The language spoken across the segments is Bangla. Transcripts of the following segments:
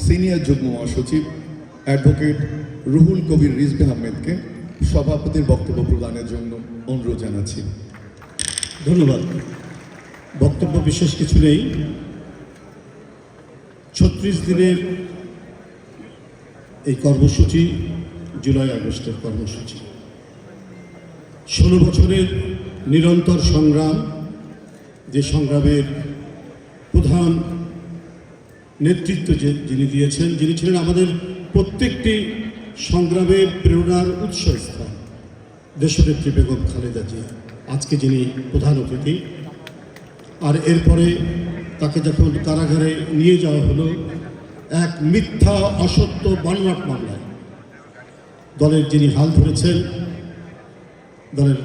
সিনিয়র যুগ্ম মহাসচিব অ্যাডভোকেট রুহুল কবির রিজভী আহমেদকে সভাপতির বক্তব্য প্রদানের জন্য অনুরোধ জানাচ্ছি। ধন্যবাদ। বক্তব্য বিশেষ কিছু নেই। ৩৬ দিনের এই কর্মসূচি জুলাই আগস্টের কর্মসূচি, ১৬ বছরের নিরন্তর সংগ্রাম, যে সংগ্রামের প্রধান নেতৃত্ব যিনি দিয়েছেন, যিনি ছিলেন আমাদের প্রত্যেকটি সংগ্রামের প্রেরণার উৎসস্থল, দেশনেত্রী বেগম খালেদা জিয়া, আজকে যিনি প্রধান অতিথি। আর এরপরে তাকে যখন কারাগারে নিয়ে যাওয়া হলো এক মিথ্যা অসত্য বানোয়াট মামলায়, দলের যিনি হাল ধরেছেন, দলের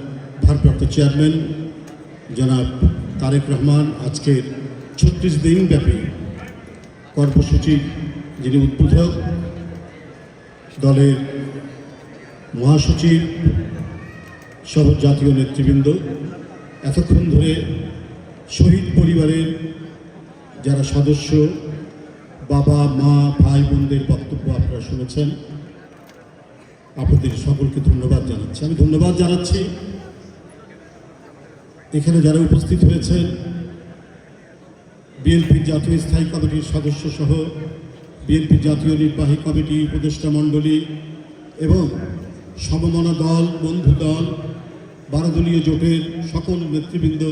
ভারপ্রাপ্ত চেয়ারম্যান জনাব তারেক রহমান, আজকের ৩৬ দিনব্যাপী কর্মসূচির যিনি উদ্বোধক, দলের মহাসচিব সহ জাতীয় নেতৃবৃন্দ, এতক্ষণ ধরে শহীদ পরিবারের যারা সদস্য, বাবা মা ভাই বোনদের বক্তব্য আপনারা শুনেছেন, আপনাদের সকলকে ধন্যবাদ জানাচ্ছি। আমি ধন্যবাদ জানাচ্ছি এখানে যারা উপস্থিত হয়েছেন, বিএনপির জাতীয় স্থায়ী কমিটির সদস্য সহ বিএনপির জাতীয় নির্বাহী কমিটি, উপদেষ্টা মণ্ডলী এবং সমমনা দল, বন্ধু দল, 12 দলীয় জোটের সকল নেতৃবৃন্দ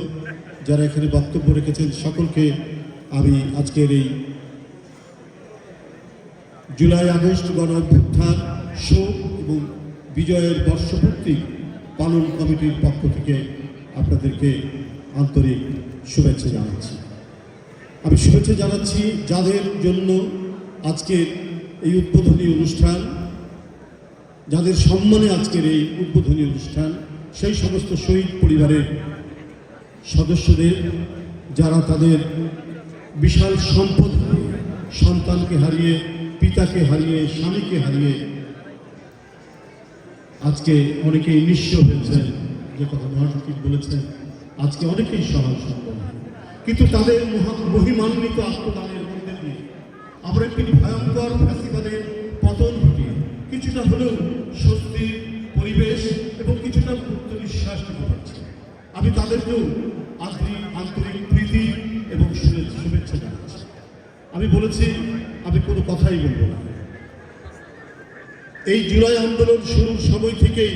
যারা এখানে বক্তব্য রেখেছেন, সকলকে আমি আজকের এই জুলাই আগস্ট গণ অভ্যুত্থান শোক এবং বিজয়ের বর্ষপূর্তি পালন কমিটির পক্ষ থেকে আপনাদেরকে আন্তরিক শুভেচ্ছা জানাচ্ছি। আমি শুভেচ্ছা জানাচ্ছি যাদের জন্য আজকের এই উদ্বোধনী অনুষ্ঠান, যাদের সম্মানে আজকের এই উদ্বোধনী অনুষ্ঠান, সেই সমস্ত শহীদ পরিবারের সদস্যদের, যারা তাদের বিশাল সম্পদ হারিয়ে, সন্তানকে হারিয়ে, পিতাকে হারিয়ে, স্বামীকে হারিয়ে আজকে অনেকেই নিঃস্ব হয়েছেন, যে কথা মহাসচিব বলেছেন, আজকে অনেকেই সহায় সম্ভব, কিন্তু তাদের মহিমান্বিত আত্মদানের মধ্যে দিয়ে আমরা একটি ভয়ঙ্কর ফ্যাসিবাদের পতন ঘটিয়ে কিছুটা হলেও স্বস্তির পরিবেশ এবং কিছুটা মুক্ত নিঃশ্বাস দিতে পারছি। আমি তাদেরকেও আন্তরিক প্রীতি এবং শুভেচ্ছা জানাচ্ছি। আমি বলেছি আমি কোনো কথাই বলবো না। এই জুলাই আন্দোলন শুরুর সময় থেকেই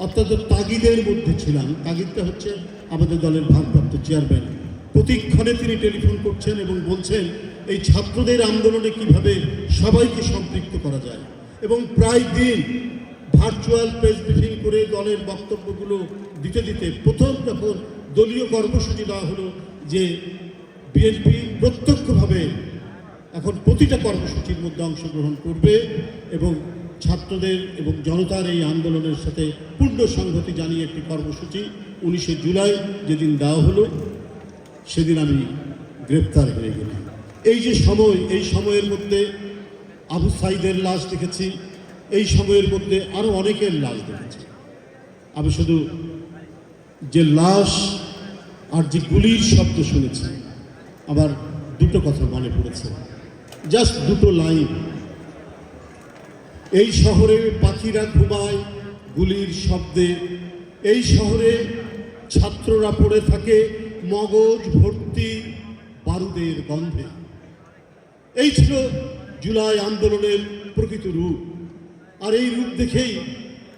অত্যন্ত তাগিদের মধ্যে ছিলাম। তাগিদটা হচ্ছে আমাদের দলের ভারপ্রাপ্ত চেয়ারম্যান, প্রতিক্ষণে তিনি টেলিফোন করছেন এবং বলছেন এই ছাত্রদের আন্দোলনে কিভাবে সবাইকে সম্পৃক্ত করা যায়, এবং প্রায় দিন ভার্চুয়াল প্রেস ব্রিফিং করে দলের বক্তব্যগুলো দিতে দিতে প্রথম যখন দলীয় কর্মসূচি দেওয়া হলো যে বিএনপি প্রত্যক্ষভাবে এখন প্রতিটা কর্মসূচির মধ্যে অংশগ্রহণ করবে এবং ছাত্রদের এবং জনতার এই আন্দোলনের সাথে পূর্ণ সংহতি জানিয়ে একটি কর্মসূচি 19শে জুলাই যেদিন দেওয়া হলো, সেদিন আমি গ্রেপ্তার হয়ে গেলাম। এই যে সময়, এই সময়ের মধ্যে আবু সাইদের লাশ দেখেছি, এই সময়ের মধ্যে আরও অনেকের লাশ দেখেছি। আমি শুধু যে লাশ আর যে গুলির শব্দ শুনেছি, আমার দুটো কথা মনে পড়েছে, জাস্ট দুটো লাইন। এই শহরে পাখিরা ঘুমায় গুলির শব্দে, এই শহরে ছাত্ররা পড়ে থাকে মগজ ভর্তি বারুদের গন্ধে। এই ছিল জুলাই আন্দোলনের প্রকৃত রূপ। আর এই রূপ দেখেই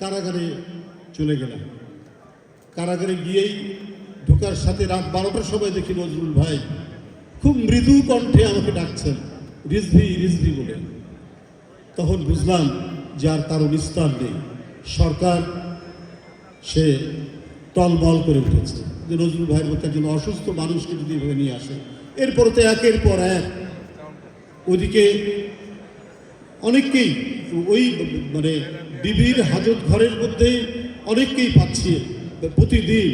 কারাগারে চলে গেলাম। কারাগারে গিয়েই ঢোকার সাথে রাত 12টার সময় দেখি নজরুল ভাই খুব মৃদু কণ্ঠে আমাকে ডাকছেন, রিজভী রিজভী বলে। তখন বুঝলাম যে আর তার বিস্তার নেই, সরকার সে টলমল করে উঠেছে যে নজরুল ভাইয়ের মতো একজন অসুস্থ মানুষকে যদি এভাবে নিয়ে আসে। এরপরে তো একের পর এক ওইদিকে অনেককেই ওই মানে বিবির হাজত ঘরের মধ্যে অনেককেই পাচ্ছি প্রতিদিন।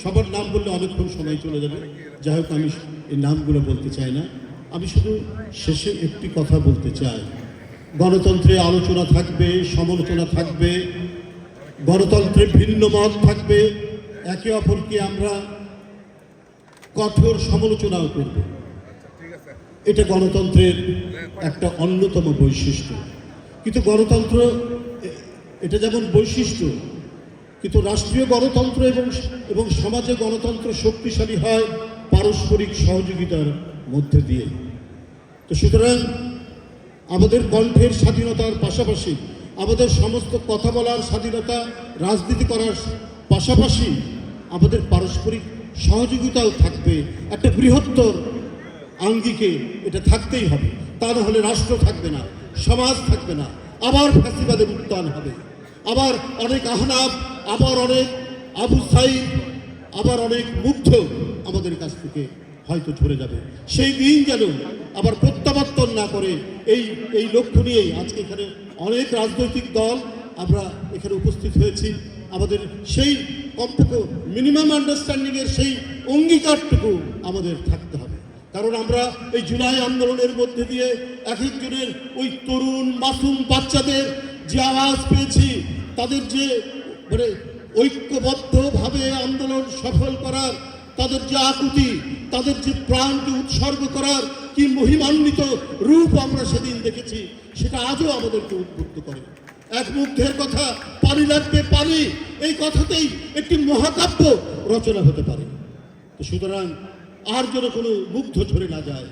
সবার নাম বললে অনেকক্ষণ সময় চলে যাবে, যাই হোক আমি এই নামগুলো বলতে চাই না। আমি শুধু শেষে একটি কথা বলতে চাই, গণতন্ত্রে আলোচনা থাকবে, সমালোচনা থাকবে, গণতন্ত্রে ভিন্ন মত থাকবে, একে অপরকে আমরা কঠোর সমালোচনাও করব। এটা গণতন্ত্রের একটা অন্যতম বৈশিষ্ট্য। কিন্তু গণতন্ত্র এটা যেমন বৈশিষ্ট্য, কিন্তু রাষ্ট্রীয় গণতন্ত্র এবং সমাজে গণতন্ত্র শক্তিশালী হয় পারস্পরিক সহযোগিতার মধ্যে দিয়ে। তো সুতরাং আমাদের কণ্ঠের স্বাধীনতার পাশাপাশি আমাদের সমস্ত কথা বলার স্বাধীনতা, রাজনীতি করার পাশাপাশি আমাদের পারস্পরিক সহযোগিতাও থাকবে। একটা বৃহত্তর আঙ্গিকে এটা থাকতেই হবে, তা না হলে রাষ্ট্র থাকবে না, সমাজ থাকবে না, আবার ফ্যাসিবাদের উত্থান হবে, আবার অনেক আহনাব, আবার অনেক আবু সাইদ, আবার অনেক মুগ্ধ আমাদের কাছ থেকে হয়তো ঝরে যাবে। সেই দিন যেন আবার প্রত্যাবর্তন না করে, এই লক্ষ্য নিয়েই আজকে এখানে অনেক রাজনৈতিক দল আমরা এখানে উপস্থিত হয়েছি। আমাদের সেই কমপক্ষে মিনিমাম আন্ডারস্ট্যান্ডিংয়ের সেই অঙ্গীকারটুকু আমাদের থাকতে হবে। কারণ আমরা এই জুলাই আন্দোলনের মধ্যে দিয়ে এক একজনের ওই তরুণ মাসুম বাচ্চাদের যে আওয়াজ পেয়েছি, তাদের যে মানে ঐক্যবদ্ধভাবে আন্দোলন সফল করার তাদের যে আকুতি, তাদের যে প্রাণকে উৎসর্গ করার কি মহিমান্বিত রূপ আমরা সেদিন দেখেছি, সেটা আজও আমাদেরকে উদ্বুদ্ধ করে। এক মুগ্ধের কথা, পানি লাগবে পানি, এই কথাতেই একটি মহাকাব্য রচনা হতে পারে। তো সুতরাং আর যেন কোনো মুগ্ধ ঝরে না যায়,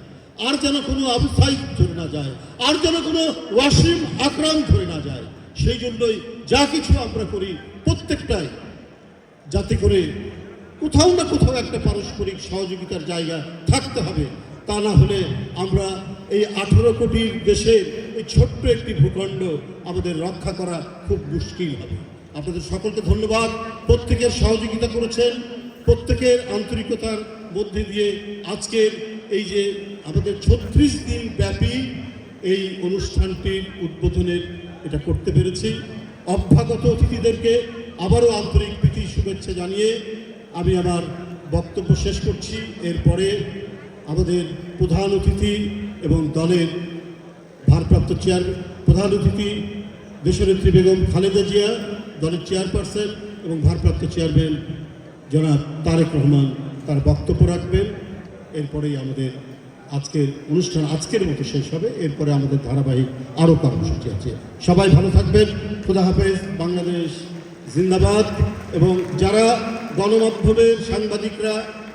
আর যেন কোনো আবু সাইদ ঝরে না যায়, আর যেন কোনো ওয়াসিম আকরাম ঝরে না যায়। সেই জন্যই যা কিছু আমরা করি প্রত্যেকটাই যাতে করে কোথাও না কোথাও একটা পারস্পরিক সহযোগিতার জায়গা থাকতে হবে। তা না হলে আমরা এই 18 কোটির দেশের এই ছোট্ট একটি ভূখণ্ড আমাদের রক্ষা করা খুব মুশকিল হবে। আপনাদের সকলকে ধন্যবাদ। প্রত্যেকের সহযোগিতা করেছেন, প্রত্যেকের আন্তরিকতার মধ্যে দিয়ে আজকের এই যে আমাদের 36 দিন ব্যাপী এই অনুষ্ঠানটির উদ্বোধনের এটা করতে পেরেছি। অভ্যাগত অতিথিদেরকে আবারও আন্তরিক প্রীতি শুভেচ্ছা জানিয়ে আমি আমার বক্তব্য শেষ করছি। এরপরে আমাদের প্রধান অতিথি এবং দলের ভারপ্রাপ্ত প্রধান অতিথি দেশনেত্রী বেগম খালেদা জিয়া, দলের চেয়ারপারসন এবং ভারপ্রাপ্ত চেয়ারম্যান জনাব তারেক রহমান তার বক্তব্য রাখবেন। এরপরেই আমাদের আজকের অনুষ্ঠান আজকের মতো শেষ হবে। এরপরে আমাদের ধারাবাহিক আরও কর্মসূচি আছে। সবাই ভালো থাকবেন। খোদা হাফেজ। বাংলাদেশ জিন্দাবাদ। এবং যারা গণমাধ্যমের সাংবাদিকরা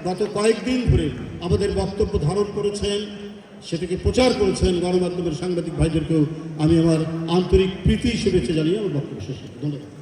গত কয়েকদিন ধরে আমাদের বক্তব্য ধারণ করেছেন, সেটাকে প্রচার করেছেন, গণমাধ্যমের সাংবাদিক ভাইদেরকেও আমি আমার আন্তরিক প্রীতি শুভেচ্ছা জানিয়ে আমার বক্তব্য শেষ করছি। ধন্যবাদ।